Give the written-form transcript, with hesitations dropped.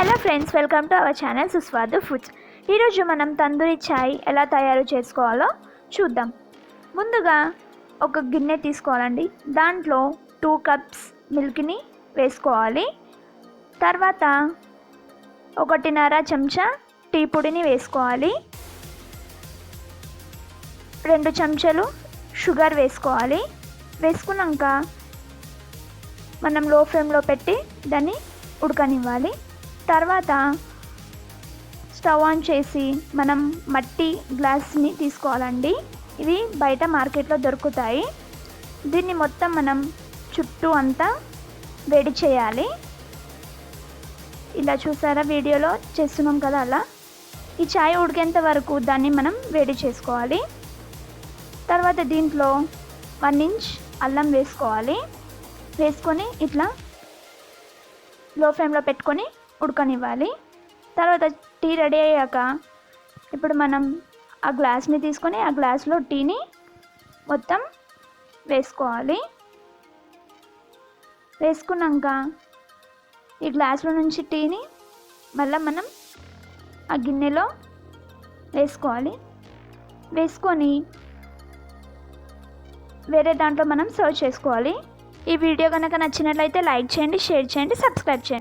Hello friends, welcome to our channel Suswadu foods. ఈరోజు మనం తందూరి చాయ్ ఎలా తయారు చేసుకోవాలో చూద్దాం. ముందుగా ఒక గిన్నె తీసుకోవాలండి. దాంట్లో 2 కప్స్ మిల్క్ని వేసుకోవాలి. తర్వాత 1.5 చెంచా టీ పొడిని వేసుకోవాలి. 2 చెంచాలు షుగర్ వేసుకోవాలి. వేసుకున్నాక మనం లో ఫ్లేమ్లో పెట్టి దాన్ని ఉడకనివ్వాలి. తర్వాత స్టవ్ ఆన్ చేసి మనం మట్టి గ్లాస్ని తీసుకోవాలండి. ఇవి బయట మార్కెట్లో దొరుకుతాయి. దీన్ని మొత్తం మనం చుట్టూ అంతా వేడి చేయాలి. ఇలా చూసారా, వీడియోలో చేస్తున్నాం కదా, అలా ఈ చాయ్ ఉడికేంత వరకు దాన్ని మనం వేడి చేసుకోవాలి. తర్వాత దీంట్లో 1 ఇంచ్ అల్లం వేసుకోవాలి. వేసుకొని ఇట్లా లో ఫ్లేమ్లో పెట్టుకొని ఉడకనివ్వాలి. తర్వాత టీ రెడీ అయ్యాక ఇప్పుడు మనం ఆ గ్లాస్ని తీసుకొని ఆ గ్లాస్లో టీని మొత్తం వేసుకోవాలి. వేసుకున్నాక ఈ గ్లాస్లో నుంచి టీని మళ్ళీ మనం ఆ గిన్నెలో వేసుకోవాలి. వేసుకొని వేరే దాంట్లో మనం సర్వ్ చేసుకోవాలి. ఈ వీడియో కనుక నచ్చినట్లయితే లైక్ చేయండి, షేర్ చేయండి, సబ్స్క్రైబ్ చేయండి.